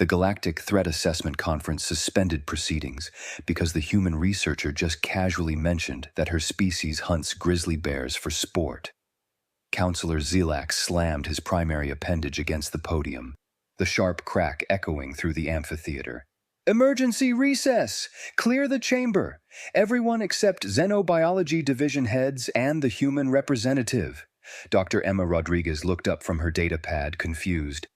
The Galactic Threat Assessment Conference suspended proceedings because the human researcher just casually mentioned that her species hunts grizzly bears for sport. Counselor Zelak slammed his primary appendage against the podium, the sharp crack echoing through the amphitheater. "Emergency recess! Clear the chamber! Everyone except Xenobiology Division heads and the human representative." Dr. Emma Rodriguez looked up from her data pad, confused.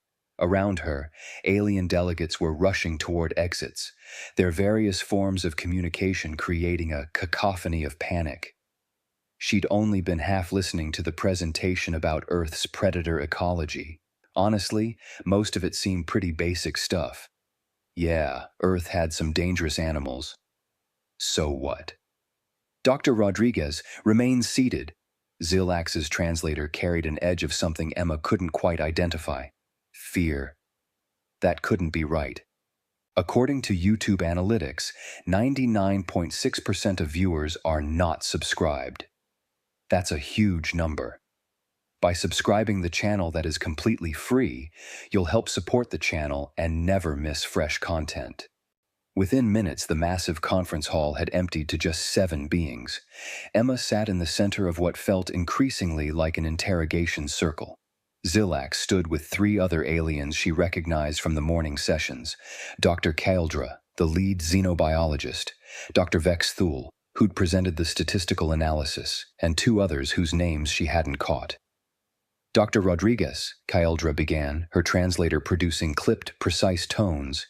Around her, alien delegates were rushing toward exits, their various forms of communication creating a cacophony of panic. She'd only been half listening to the presentation about Earth's predator ecology. Honestly, most of it seemed pretty basic stuff. Yeah, Earth had some dangerous animals. So what? Dr. Rodriguez remained seated. Zilax's translator carried an edge of something Emma couldn't quite identify. Fear. That couldn't be right. According to YouTube analytics, 99.6% of viewers are not subscribed. That's a huge number. By subscribing the channel that is completely free, you'll help support the channel and never miss fresh content. Within minutes, the massive conference hall had emptied to just 7 beings. Emma sat in the center of what felt increasingly like an interrogation circle. Zilak stood with 3 other aliens she recognized from the morning sessions: Dr. Kaildra, the lead xenobiologist, Dr. Vex Thule, who'd presented the statistical analysis, and 2 others whose names she hadn't caught. "Dr. Rodriguez," Kaildra began, her translator producing clipped, precise tones,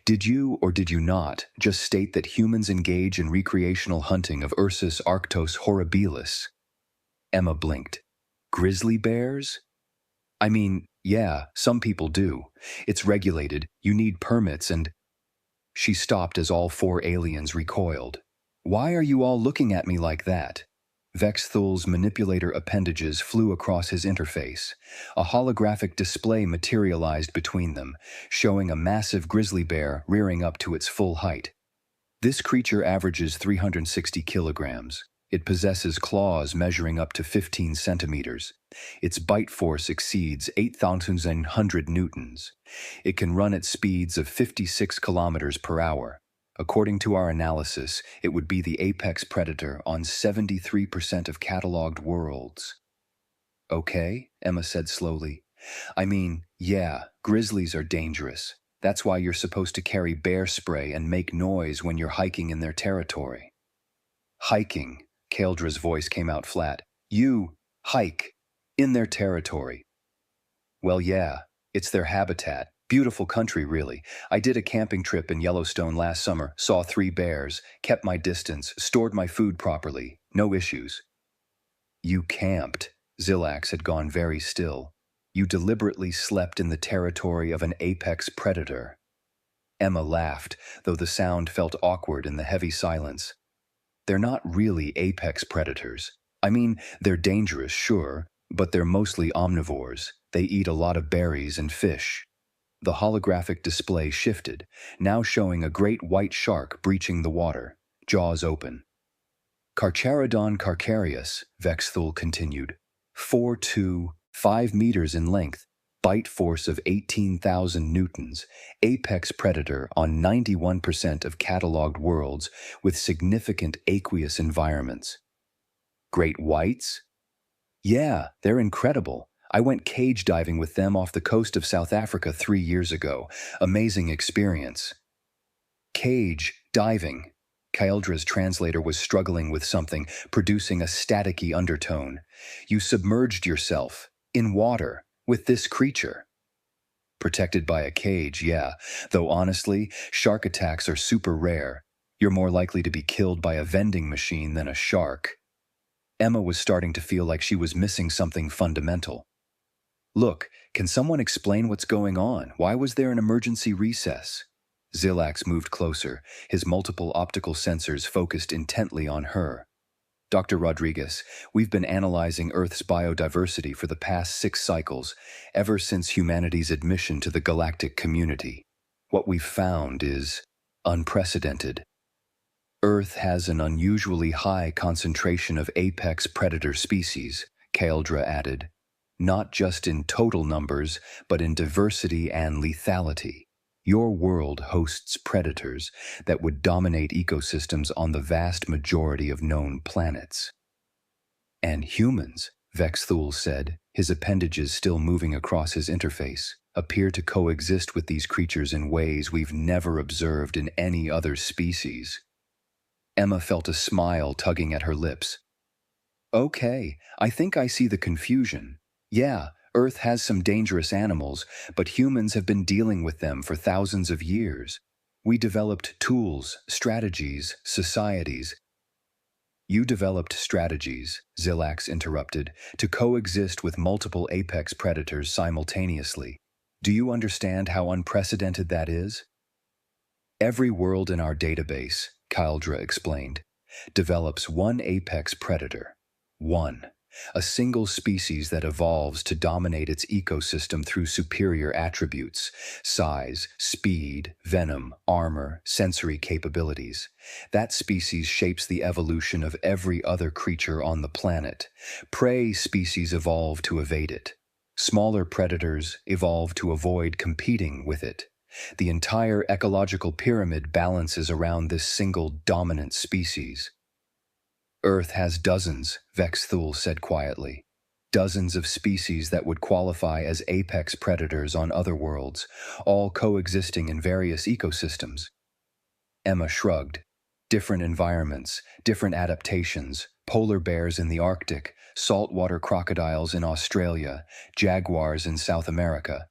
"did you or did you not just state that humans engage in recreational hunting of Ursus arctos horribilis?" Emma blinked. "Grizzly bears?" "I mean, yeah, some people do. It's regulated, you need permits and—" She stopped as all 4 aliens recoiled. "Why are you all looking at me like that?" Vex Thule's manipulator appendages flew across his interface. A holographic display materialized between them, showing a massive grizzly bear rearing up to its full height. This creature averages 360 kilograms. It possesses claws measuring up to 15 centimeters. Its bite force exceeds 8,100 newtons. It can run at speeds of 56 kilometers per hour. According to our analysis, it would be the apex predator on 73% of cataloged worlds. "Okay," Emma said slowly. "I mean, yeah, grizzlies are dangerous. That's why you're supposed to carry bear spray and make noise when you're hiking in their territory." "Hiking," Kaildra's voice came out flat. "You hike in their territory." "Well, yeah, it's their habitat. Beautiful country, really. I did a camping trip in Yellowstone last summer, saw 3 bears, kept my distance, stored my food properly. No issues." "You camped." Zilax had gone very still. "You deliberately slept in the territory of an apex predator." Emma laughed, though the sound felt awkward in the heavy silence. "They're not really apex predators. I mean, they're dangerous, sure, but they're mostly omnivores. They eat a lot of berries and fish." The holographic display shifted, now showing a great white shark breaching the water, jaws open. "Carcharodon carcharius," Vex Thule continued, 4 to 5 meters in length, bite force of 18,000 newtons, apex predator on 91% of cataloged worlds with significant aqueous environments. "Great whites?" "Yeah, they're incredible. I went cage diving with them off the coast of South Africa 3 years ago. Amazing experience." "Cage diving." Kaildra's translator was struggling with something, producing a staticky undertone. "You submerged yourself, in water, with this creature." "Protected by a cage, yeah, though honestly, shark attacks are super rare. You're more likely to be killed by a vending machine than a shark." Emma was starting to feel like she was missing something fundamental. "Look, can someone explain what's going on? Why was there an emergency recess?" Zilax moved closer, his multiple optical sensors focused intently on her. "Dr. Rodriguez, we've been analyzing Earth's biodiversity for the past 6 cycles, ever since humanity's admission to the galactic community. What we've found is unprecedented. Earth has an unusually high concentration of apex predator species," Kaildra added. "Not just in total numbers, but in diversity and lethality. Your world hosts predators that would dominate ecosystems on the vast majority of known planets. And humans, Vexthul said, his appendages still moving across his interface, appear to coexist with these creatures in ways we've never observed in any other species. Emma felt a smile tugging at her lips. Okay, I think I see the confusion. Yeah, Earth has some dangerous animals, but humans have been dealing with them for thousands of years. We developed tools, strategies, societies. You developed strategies, Zilax interrupted, to coexist with multiple apex predators simultaneously. Do you understand how unprecedented that is? Every world in our database, Kyldra explained, develops one apex predator. One. A single species that evolves to dominate its ecosystem through superior attributes: size, speed, venom, armor, sensory capabilities. That species shapes the evolution of every other creature on the planet. Prey species evolve to evade it. Smaller predators evolve to avoid competing with it. The entire ecological pyramid balances around this single dominant species. Earth has dozens, Vexthul said quietly. Dozens of species that would qualify as apex predators on other worlds, all coexisting in various ecosystems. Emma shrugged. Different environments, different adaptations, polar bears in the Arctic, saltwater crocodiles in Australia, jaguars in South America.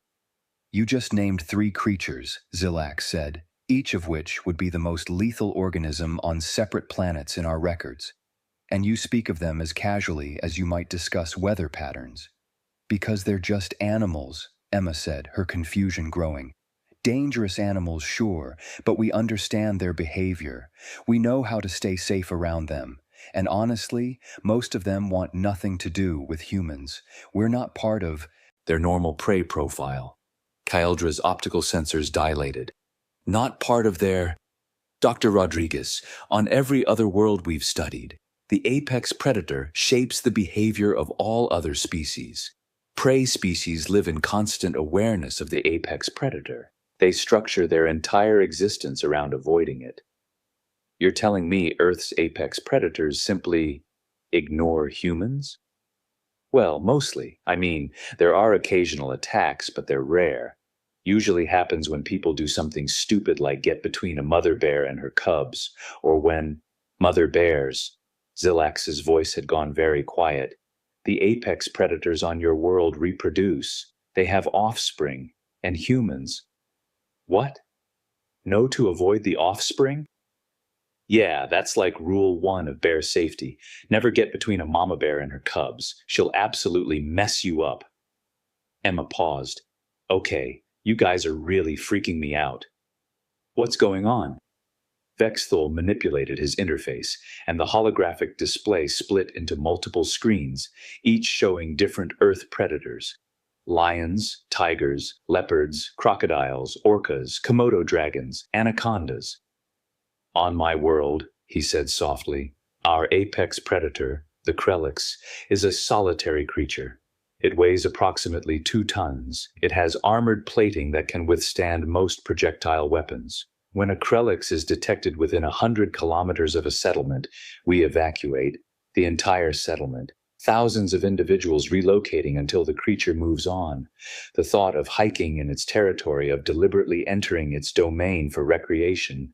You just named 3 creatures, Zilax said, each of which would be the most lethal organism on separate planets in our records. And you speak of them as casually as you might discuss weather patterns. Because they're just animals, Emma said, her confusion growing. Dangerous animals, sure, but we understand their behavior. We know how to stay safe around them. And honestly, most of them want nothing to do with humans. We're not part of their normal prey profile. Kyeldra's optical sensors dilated. Not part of their... Dr. Rodriguez, on every other world we've studied, the apex predator shapes the behavior of all other species. Prey species live in constant awareness of the apex predator. They structure their entire existence around avoiding it. You're telling me Earth's apex predators simply ignore humans? Well, mostly. I mean, there are occasional attacks, but they're rare. Usually happens when people do something stupid like get between a mother bear and her cubs, or when mother bears... Zilax's voice had gone very quiet. The apex predators on your world reproduce. They have offspring. And humans. What? No to avoid the offspring? Yeah, that's like rule 1 of bear safety. Never get between a mama bear and her cubs. She'll absolutely mess you up. Emma paused. Okay, you guys are really freaking me out. What's going on? Vexthul manipulated his interface, and the holographic display split into multiple screens, each showing different Earth predators. Lions, tigers, leopards, crocodiles, orcas, Komodo dragons, anacondas. On my world, he said softly, our apex predator, the Krelix, is a solitary creature. It weighs approximately 2 tons. It has armored plating that can withstand most projectile weapons. When a Krelix is detected within 100 kilometers of a settlement, we evacuate the entire settlement. Thousands of individuals relocating until the creature moves on. The thought of hiking in its territory, of deliberately entering its domain for recreation.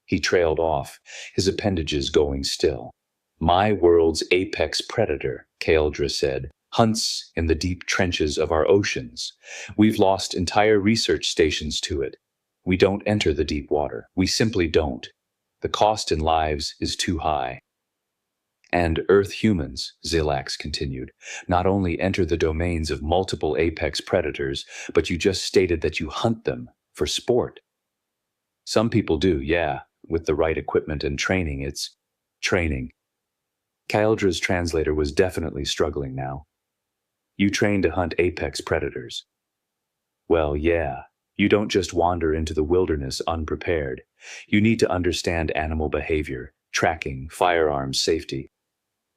He trailed off, his appendages going still. My world's apex predator, Kyldra said, hunts in the deep trenches of our oceans. We've lost entire research stations to it. We don't enter the deep water. We simply don't. The cost in lives is too high. And Earth humans, Zilax continued, not only enter the domains of multiple apex predators, but you just stated that you hunt them for sport. Some people do, yeah. With the right equipment and training, it's training. Kyeldra's translator was definitely struggling now. You train to hunt apex predators. Well, yeah. You don't just wander into the wilderness unprepared. You need to understand animal behavior, tracking, firearms safety.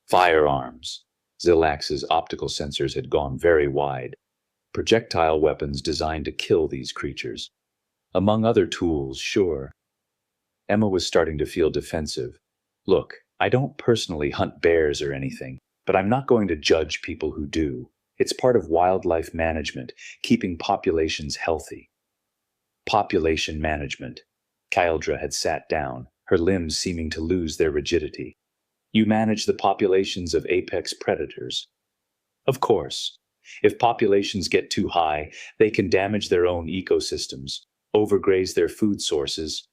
Firearms. Zilax's optical sensors had gone very wide. Projectile weapons designed to kill these creatures. Among other tools, sure. Emma was starting to feel defensive. Look, I don't personally hunt bears or anything, but I'm not going to judge people who do. It's part of wildlife management, keeping populations healthy. Population management. Kyldra had sat down, her limbs seeming to lose their rigidity. You manage the populations of apex predators. Of course. If populations get too high, they can damage their own ecosystems, overgraze their food sources.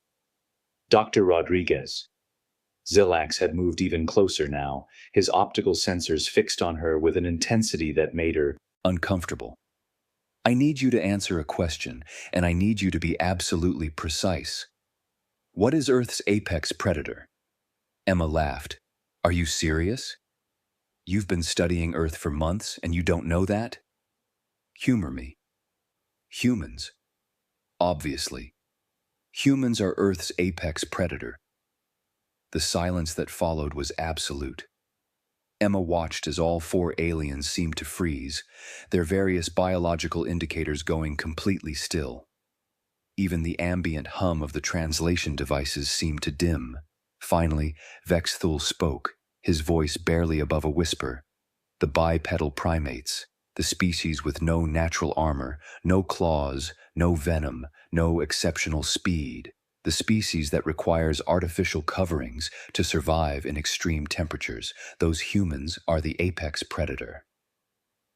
Dr. Rodriguez. Zilax had moved even closer now, his optical sensors fixed on her with an intensity that made her uncomfortable. I need you to answer a question, and I need you to be absolutely precise. What is Earth's apex predator? Emma laughed. Are you serious? You've been studying Earth for months, and you don't know that? Humor me. Humans. Obviously. Humans are Earth's apex predator. The silence that followed was absolute. Emma watched as all four aliens seemed to freeze, their various biological indicators going completely still. Even the ambient hum of the translation devices seemed to dim. Finally, Vexthul spoke, his voice barely above a whisper. The bipedal primates, the species with no natural armor, no claws, no venom, no exceptional speed, the species that requires artificial coverings to survive in extreme temperatures, those humans are the apex predator.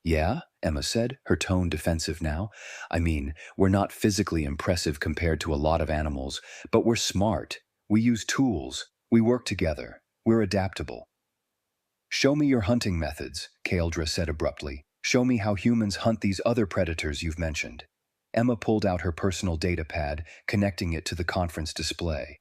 Yeah, Emma said, her tone defensive now. I mean, we're not physically impressive compared to a lot of animals, but we're smart. We use tools. We work together. We're adaptable. Show me your hunting methods, Kyldra said abruptly. Show me how humans hunt these other predators you've mentioned. Emma pulled out her personal data pad, connecting it to the conference display.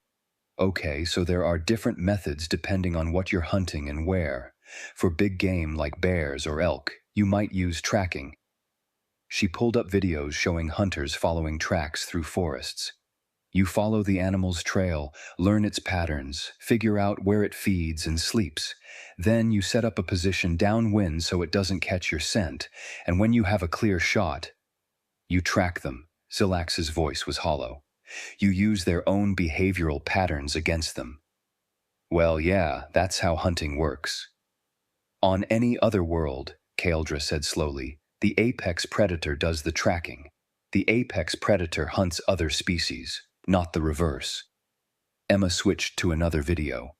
Okay, so there are different methods depending on what you're hunting and where. For big game like bears or elk, you might use tracking. She pulled up videos showing hunters following tracks through forests. You follow the animal's trail, learn its patterns, figure out where it feeds and sleeps. Then you set up a position downwind so it doesn't catch your scent, and when you have a clear shot, you track them. Zilax's voice was hollow. You use their own behavioral patterns against them. Well, yeah, that's how hunting works. On any other world, Kyldra said slowly, the apex predator does the tracking. The apex predator hunts other species, not the reverse. Emma switched to another video.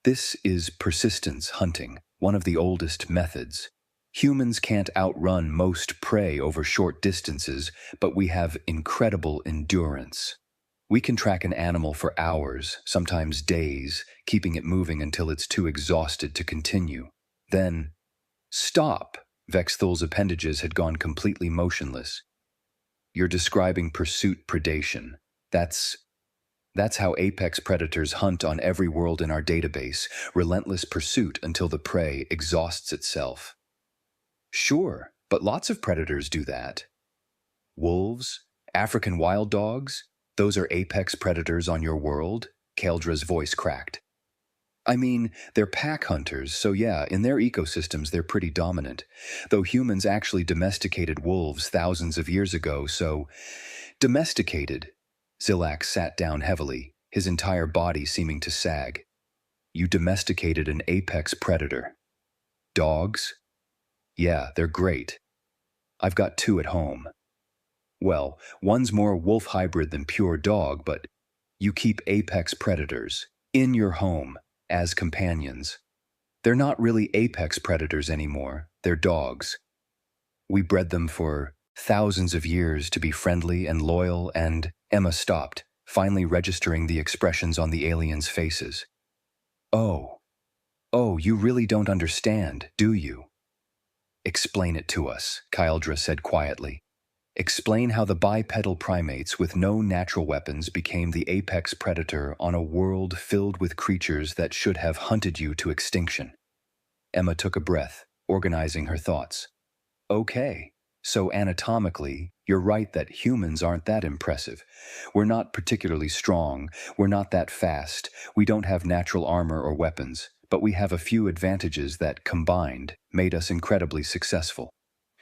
This is persistence hunting, one of the oldest methods. Humans can't outrun most prey over short distances, but we have incredible endurance. We can track an animal for hours, sometimes days, keeping it moving until it's too exhausted to continue. Then, stop! Vexthul's appendages had gone completely motionless. You're describing pursuit predation. That's how apex predators hunt on every world in our database, relentless pursuit until the prey exhausts itself. Sure, but lots of predators do that. Wolves, African wild dogs, those are apex predators on your world? Kyldra's voice cracked. I mean, they're pack hunters, so yeah, in their ecosystems they're pretty dominant. Though humans actually domesticated wolves thousands of years ago, so... Domesticated? Zilax sat down heavily, his entire body seeming to sag. You domesticated an apex predator. Dogs? Yeah, they're great. I've got 2 at home. Well, one's more wolf hybrid than pure dog, but you keep apex predators in your home as companions. They're not really apex predators anymore, they're dogs. We bred them for thousands of years to be friendly and loyal and... Emma stopped, finally registering the expressions on the aliens' faces. Oh, you really don't understand, do you? Explain it to us, Kyldra said quietly. Explain how the bipedal primates with no natural weapons became the apex predator on a world filled with creatures that should have hunted you to extinction. Emma took a breath, organizing her thoughts. Okay, so anatomically, you're right that humans aren't that impressive. We're not particularly strong, we're not that fast, we don't have natural armor or weapons, but we have a few advantages that, combined, made us incredibly successful.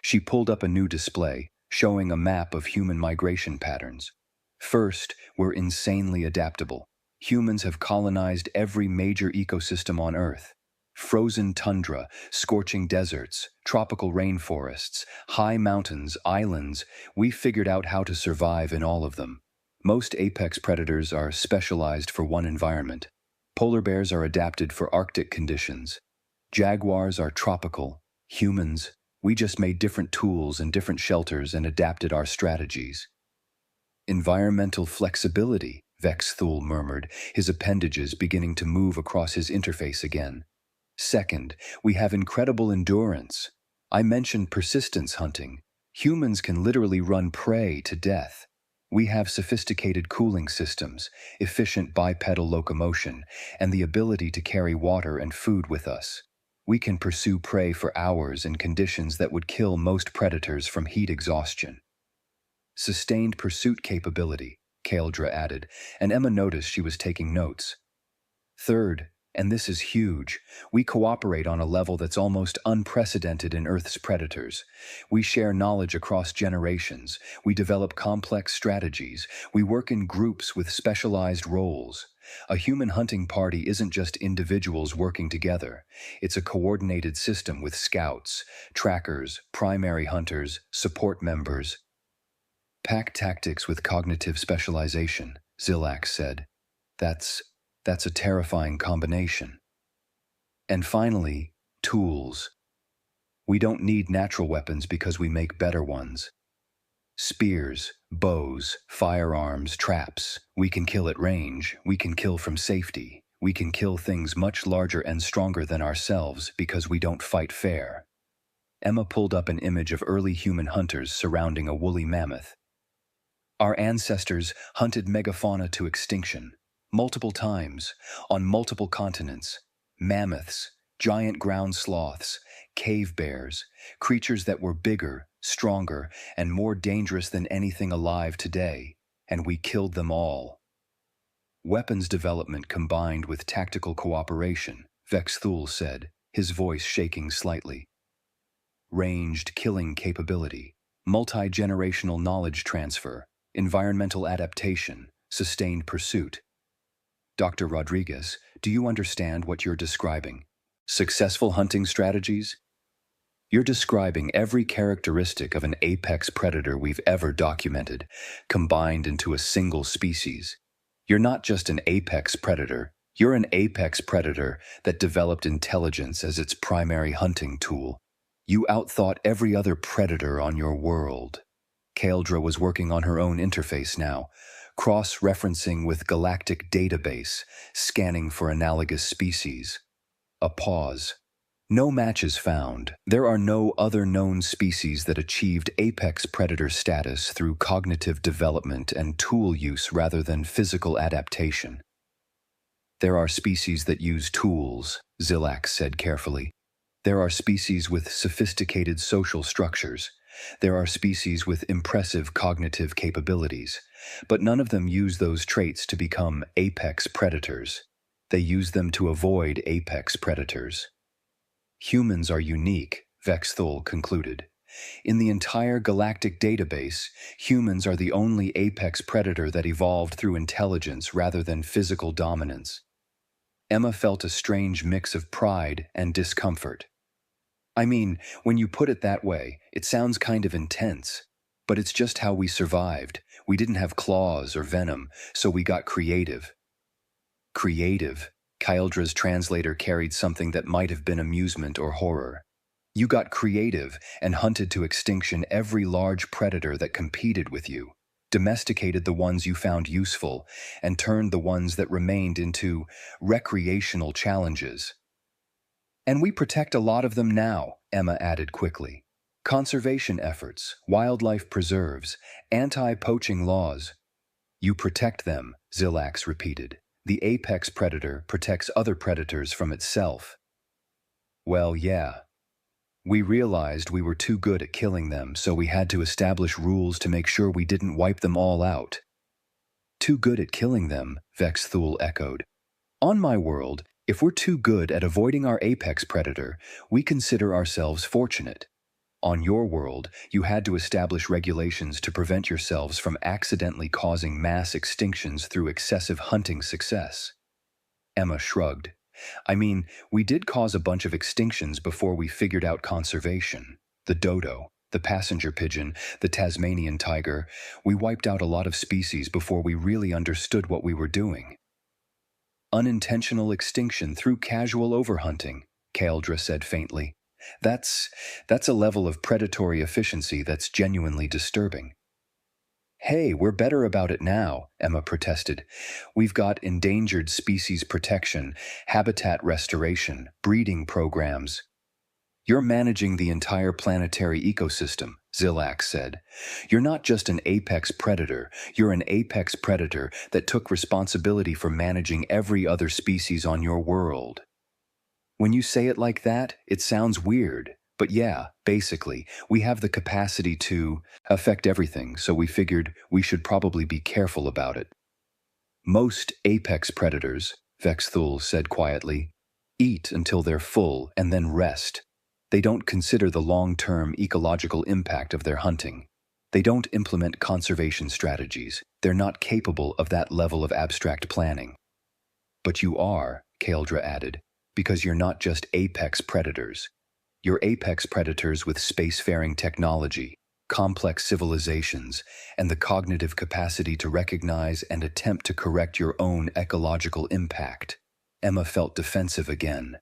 She pulled up a new display, showing a map of human migration patterns. First, we're insanely adaptable. Humans have colonized every major ecosystem on Earth. Frozen tundra, scorching deserts, tropical rainforests, high mountains, islands, we figured out how to survive in all of them. Most apex predators are specialized for one environment. Polar bears are adapted for Arctic conditions. Jaguars are tropical. Humans, we just made different tools and different shelters and adapted our strategies. Environmental flexibility, Vexthul murmured, his appendages beginning to move across his interface again. Second, we have incredible endurance. I mentioned persistence hunting. Humans can literally run prey to death. We have sophisticated cooling systems, efficient bipedal locomotion, and the ability to carry water and food with us. We can pursue prey for hours in conditions that would kill most predators from heat exhaustion. Sustained pursuit capability, Kaeldra added, and Emma noticed she was taking notes. Third, and this is huge, we cooperate on a level that's almost unprecedented in Earth's predators. We share knowledge across generations, we develop complex strategies, we work in groups with specialized roles. A human hunting party isn't just individuals working together. It's a coordinated system with scouts, trackers, primary hunters, support members. Pack tactics with cognitive specialization, Zilak said. That's a terrifying combination. And finally, tools. We don't need natural weapons because we make better ones. Spears, bows, firearms, traps. We can kill at range, we can kill from safety. We can kill things much larger and stronger than ourselves because we don't fight fair. Emma pulled up an image of early human hunters surrounding a woolly mammoth. Our ancestors hunted megafauna to extinction, multiple times, on multiple continents. Mammoths, giant ground sloths, cave bears, creatures that were bigger, stronger, and more dangerous than anything alive today, and we killed them all. Weapons development combined with tactical cooperation, Vexthul said, his voice shaking slightly. Ranged killing capability, multi-generational knowledge transfer, environmental adaptation, sustained pursuit. Dr. Rodriguez, do you understand what you're describing? Successful hunting strategies? You're describing every characteristic of an apex predator we've ever documented, combined into a single species. You're not just an apex predator, you're an apex predator that developed intelligence as its primary hunting tool. You outthought every other predator on your world. Kaeldra was working on her own interface now, cross-referencing with Galactic database, scanning for analogous species. A pause. No matches found. There are no other known species that achieved apex predator status through cognitive development and tool use rather than physical adaptation. There are species that use tools, Zilak said carefully. There are species with sophisticated social structures. There are species with impressive cognitive capabilities, but none of them use those traits to become apex predators. They use them to avoid apex predators. Humans are unique, Vexthul concluded. In the entire Galactic database, humans are the only apex predator that evolved through intelligence rather than physical dominance. Emma felt a strange mix of pride and discomfort. I mean, when you put it that way, it sounds kind of intense. But it's just how we survived. We didn't have claws or venom, so we got creative. Creative? Kaeldra's translator carried something that might have been amusement or horror. You got creative and hunted to extinction every large predator that competed with you, domesticated the ones you found useful, and turned the ones that remained into recreational challenges. And we protect a lot of them now, Emma added quickly. Conservation efforts, wildlife preserves, anti-poaching laws. You protect them, Zilax repeated. The apex predator protects other predators from itself. Well, yeah. We realized we were too good at killing them, so we had to establish rules to make sure we didn't wipe them all out. Too good at killing them, Vexthul echoed. On my world, if we're too good at avoiding our apex predator, we consider ourselves fortunate. On your world, you had to establish regulations to prevent yourselves from accidentally causing mass extinctions through excessive hunting success. Emma shrugged. I mean, we did cause a bunch of extinctions before we figured out conservation. The dodo, the passenger pigeon, the Tasmanian tiger. We wiped out a lot of species before we really understood what we were doing. Unintentional extinction through casual overhunting, Kaeldra said faintly. That's a level of predatory efficiency that's genuinely disturbing. Hey, we're better about it now, Emma protested. We've got endangered species protection, habitat restoration, breeding programs. You're managing the entire planetary ecosystem, Zilak said. You're not just an apex predator, you're an apex predator that took responsibility for managing every other species on your world. When you say it like that, it sounds weird. But yeah, basically, we have the capacity to affect everything, so we figured we should probably be careful about it. Most apex predators, Vexthul said quietly, eat until they're full and then rest. They don't consider the long-term ecological impact of their hunting. They don't implement conservation strategies. They're not capable of that level of abstract planning. But you are, Kaeldra added, because you're not just apex predators. You're apex predators with spacefaring technology, complex civilizations, and the cognitive capacity to recognize and attempt to correct your own ecological impact. Emma felt defensive again.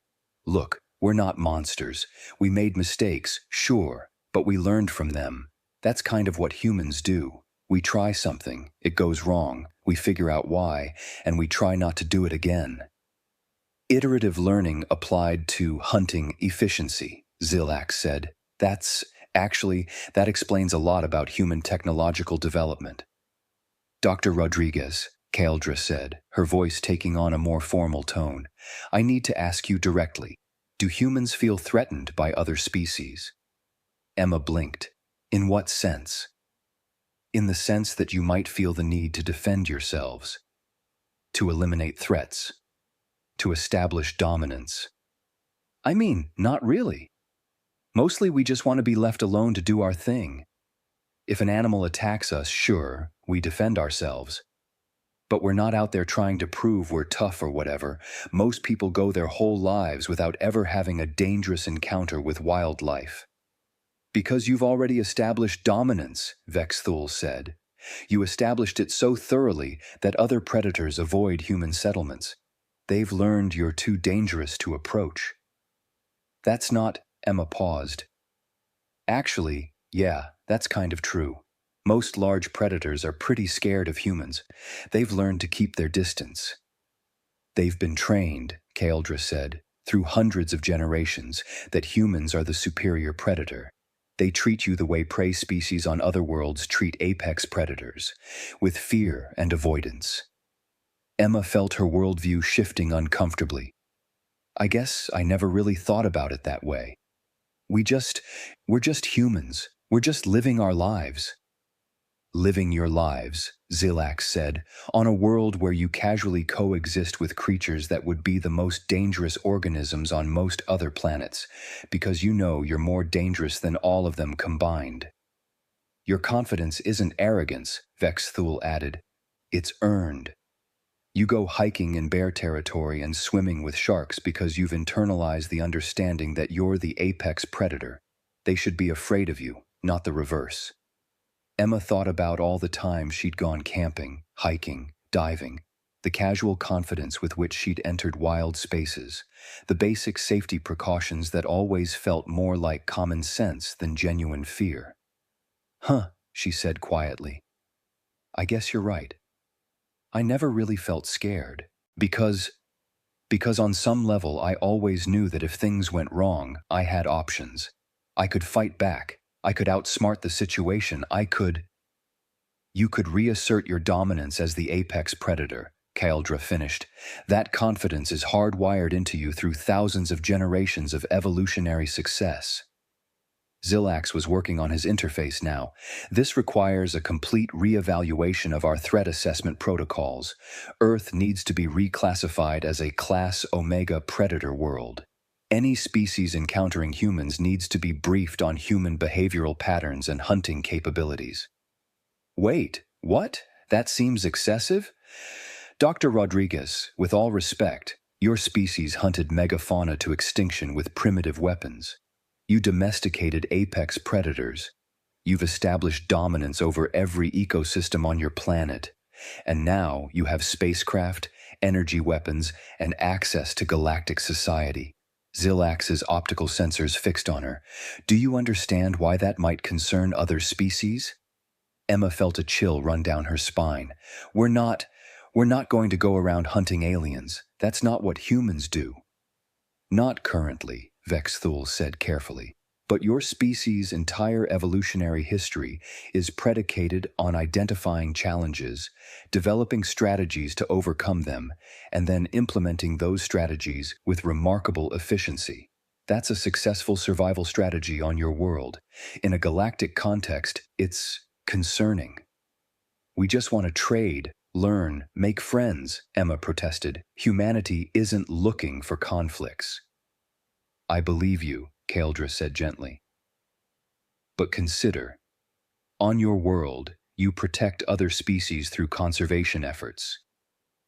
Look, we're not monsters. We made mistakes, sure, but we learned from them. That's kind of what humans do. We try something, it goes wrong, we figure out why, and we try not to do it again. Iterative learning applied to hunting efficiency, Zilak said. That explains a lot about human technological development. Dr. Rodriguez, Kaeldra said, her voice taking on a more formal tone, I need to ask you directly. Do humans feel threatened by other species? Emma blinked. In what sense? In the sense that you might feel the need to defend yourselves, to eliminate threats, to establish dominance. I mean, not really. Mostly we just want to be left alone to do our thing. If an animal attacks us, sure, we defend ourselves. But we're not out there trying to prove we're tough or whatever. Most people go their whole lives without ever having a dangerous encounter with wildlife. Because you've already established dominance, Vexthul said. You established it so thoroughly that other predators avoid human settlements. They've learned you're too dangerous to approach. That's not, Emma paused. Actually, yeah, that's kind of true. Most large predators are pretty scared of humans. They've learned to keep their distance. They've been trained, Kaeldra said, through hundreds of generations, that humans are the superior predator. They treat you the way prey species on other worlds treat apex predators, with fear and avoidance. Emma felt her worldview shifting uncomfortably. I guess I never really thought about it that way. We're just humans. We're just living our lives. Living your lives, Zilak said, on a world where you casually coexist with creatures that would be the most dangerous organisms on most other planets, because you know you're more dangerous than all of them combined. Your confidence isn't arrogance, Vexthul added. It's earned. You go hiking in bear territory and swimming with sharks because you've internalized the understanding that you're the apex predator. They should be afraid of you, not the reverse. Emma thought about all the times she'd gone camping, hiking, diving, the casual confidence with which she'd entered wild spaces, the basic safety precautions that always felt more like common sense than genuine fear. Huh, she said quietly. I guess you're right. I never really felt scared, because on some level I always knew that if things went wrong, I had options. I could fight back. I could outsmart the situation. You could reassert your dominance as the apex predator, Kaeldra finished. That confidence is hardwired into you through thousands of generations of evolutionary success. Zilax was working on his interface now. This requires a complete reevaluation of our threat assessment protocols. Earth needs to be reclassified as a Class Omega predator world. Any species encountering humans needs to be briefed on human behavioral patterns and hunting capabilities. Wait, what? That seems excessive? Dr. Rodriguez, with all respect, your species hunted megafauna to extinction with primitive weapons. You domesticated apex predators. You've established dominance over every ecosystem on your planet. And now you have spacecraft, energy weapons, and access to galactic society. Zilax's optical sensors fixed on her. Do you understand why that might concern other species? Emma felt a chill run down her spine. We're not going to go around hunting aliens. That's not what humans do. Not currently, Vexthul said carefully. But your species' entire evolutionary history is predicated on identifying challenges, developing strategies to overcome them, and then implementing those strategies with remarkable efficiency. That's a successful survival strategy on your world. In a galactic context, it's concerning. We just want to trade, learn, make friends, Emma protested. Humanity isn't looking for conflicts. I believe you, Kaldra said gently. But consider, on your world, you protect other species through conservation efforts.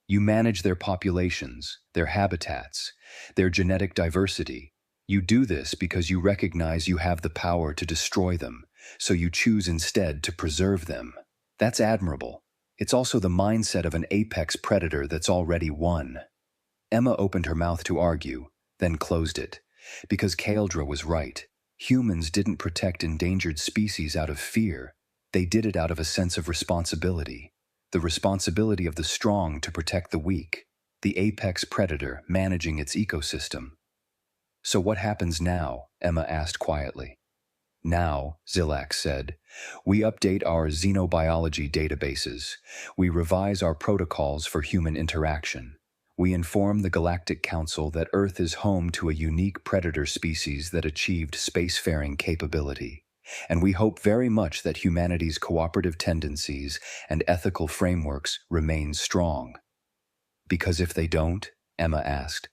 You manage their populations, their habitats, their genetic diversity. You do this because you recognize you have the power to destroy them, so you choose instead to preserve them. That's admirable. It's also the mindset of an apex predator that's already won. Emma opened her mouth to argue, then closed it. Because Kaldra was right. Humans didn't protect endangered species out of fear. They did it out of a sense of responsibility. The responsibility of the strong to protect the weak. The apex predator managing its ecosystem. So what happens now? Emma asked quietly. Now, Zilax said, we update our xenobiology databases. We revise our protocols for human interaction. We inform the Galactic Council that Earth is home to a unique predator species that achieved spacefaring capability. And we hope very much that humanity's cooperative tendencies and ethical frameworks remain strong. Because if they don't, Emma asked.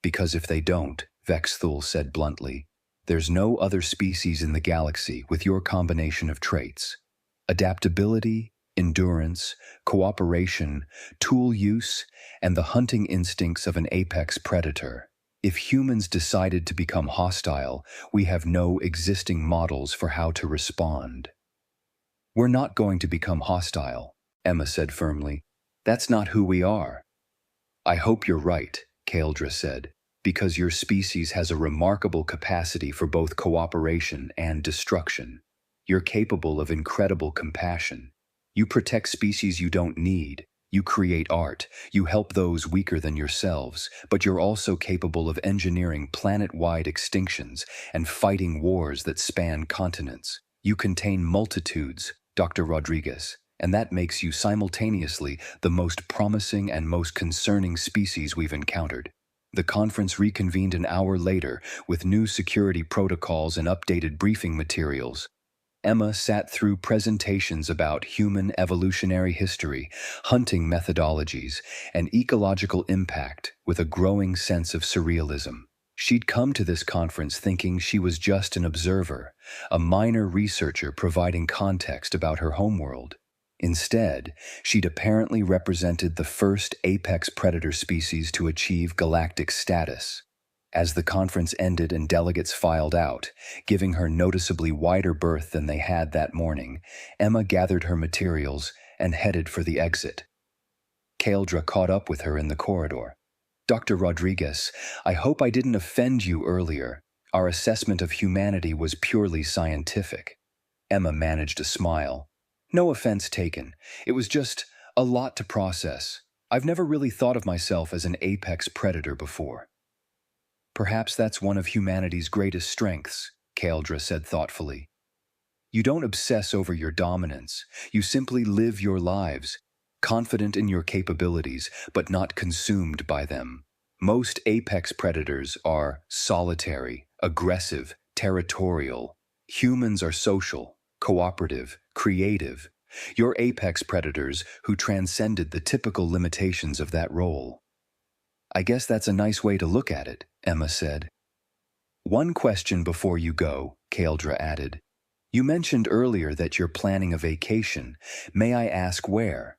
Because if they don't, Vexthul said bluntly, there's no other species in the galaxy with your combination of traits. Adaptability, endurance, cooperation, tool use, and the hunting instincts of an apex predator. If humans decided to become hostile, we have no existing models for how to respond. We're not going to become hostile, Emma said firmly. That's not who we are. I hope you're right, Kaldra said, because your species has a remarkable capacity for both cooperation and destruction. You're capable of incredible compassion. You protect species you don't need. You create art. You help those weaker than yourselves. But you're also capable of engineering planet-wide extinctions and fighting wars that span continents. You contain multitudes, Dr. Rodriguez, and that makes you simultaneously the most promising and most concerning species we've encountered. The conference reconvened an hour later with new security protocols and updated briefing materials. Emma sat through presentations about human evolutionary history, hunting methodologies, and ecological impact with a growing sense of surrealism. She'd come to this conference thinking she was just an observer, a minor researcher providing context about her homeworld. Instead, she'd apparently represented the first apex predator species to achieve galactic status. As the conference ended and delegates filed out, giving her noticeably wider berth than they had that morning, Emma gathered her materials and headed for the exit. Kaldra caught up with her in the corridor. Dr. Rodriguez, I hope I didn't offend you earlier. Our assessment of humanity was purely scientific. Emma managed a smile. No offense taken. It was just a lot to process. I've never really thought of myself as an apex predator before. Perhaps that's one of humanity's greatest strengths, Kaldra said thoughtfully. You don't obsess over your dominance. You simply live your lives, confident in your capabilities, but not consumed by them. Most apex predators are solitary, aggressive, territorial. Humans are social, cooperative, creative. You're apex predators who transcended the typical limitations of that role. I guess that's a nice way to look at it, Emma said. One question before you go, Kaldra added. You mentioned earlier that you're planning a vacation. May I ask where?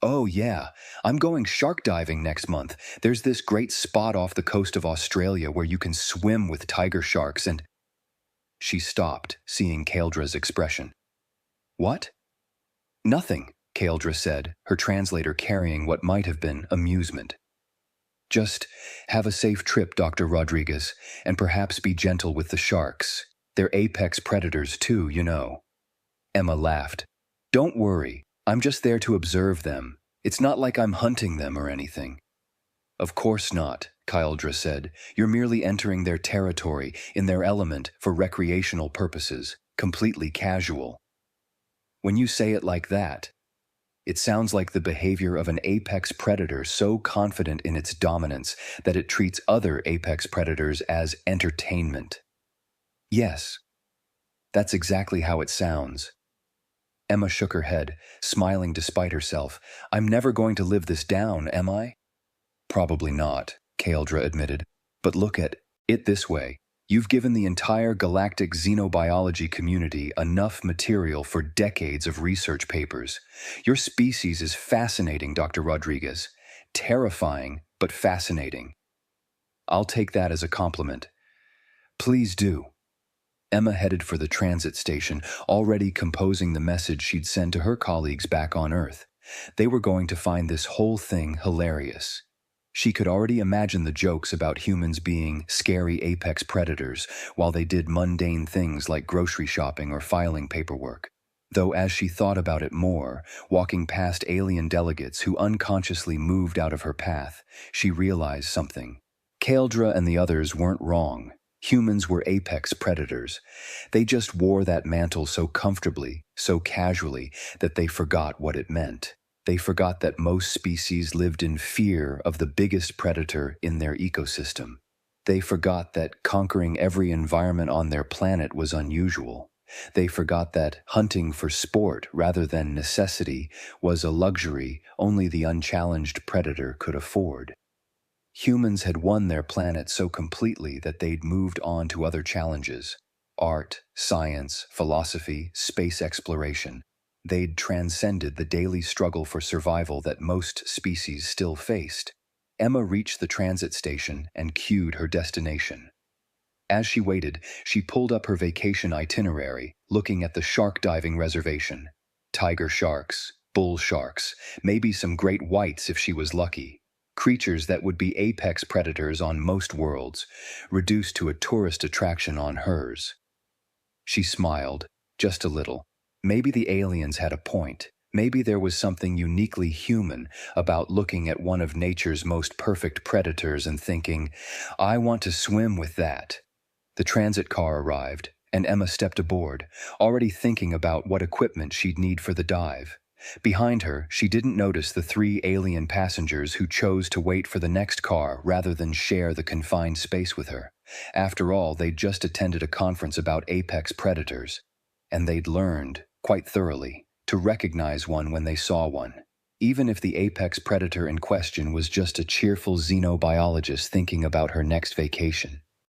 Oh yeah, I'm going shark diving next month. There's this great spot off the coast of Australia where you can swim with tiger sharks and... She stopped, seeing Kaldra's expression. What? Nothing, Kaldra said, her translator carrying what might have been amusement. Just have a safe trip, Dr. Rodriguez, and perhaps be gentle with the sharks. They're apex predators too, you know. Emma laughed. Don't worry, I'm just there to observe them. It's not like I'm hunting them or anything. Of course not, Kaldra said. You're merely entering their territory, in their element, for recreational purposes, completely casual. When you say it like that, it sounds like the behavior of an apex predator so confident in its dominance that it treats other apex predators as entertainment. Yes, that's exactly how it sounds. Emma shook her head, smiling despite herself. I'm never going to live this down, am I? Probably not, Kaldra admitted. But look at it this way. You've given the entire galactic xenobiology community enough material for decades of research papers. Your species is fascinating, Dr. Rodriguez. Terrifying, but fascinating. I'll take that as a compliment. Please do. Emma headed for the transit station, already composing the message she'd send to her colleagues back on Earth. They were going to find this whole thing hilarious. She could already imagine the jokes about humans being scary apex predators while they did mundane things like grocery shopping or filing paperwork. Though as she thought about it more, walking past alien delegates who unconsciously moved out of her path, she realized something. Kaldra and the others weren't wrong. Humans were apex predators. They just wore that mantle so comfortably, so casually, that they forgot what it meant. They forgot that most species lived in fear of the biggest predator in their ecosystem. They forgot that conquering every environment on their planet was unusual. They forgot that hunting for sport rather than necessity was a luxury only the unchallenged predator could afford. Humans had won their planet so completely that they'd moved on to other challenges: art, science, philosophy, space exploration. They'd transcended the daily struggle for survival that most species still faced. Emma reached the transit station and cued her destination. As she waited, she pulled up her vacation itinerary, looking at the shark diving reservation. Tiger sharks, bull sharks, maybe some great whites if she was lucky. Creatures that would be apex predators on most worlds, reduced to a tourist attraction on hers. She smiled, just a little. Maybe the aliens had a point. Maybe there was something uniquely human about looking at one of nature's most perfect predators and thinking, I want to swim with that. The transit car arrived, and Emma stepped aboard, already thinking about what equipment she'd need for the dive. Behind her, she didn't notice the 3 alien passengers who chose to wait for the next car rather than share the confined space with her. After all, they'd just attended a conference about apex predators, and they'd learned, quite thoroughly, to recognize one when they saw one, even if the apex predator in question was just a cheerful xenobiologist thinking about her next vacation.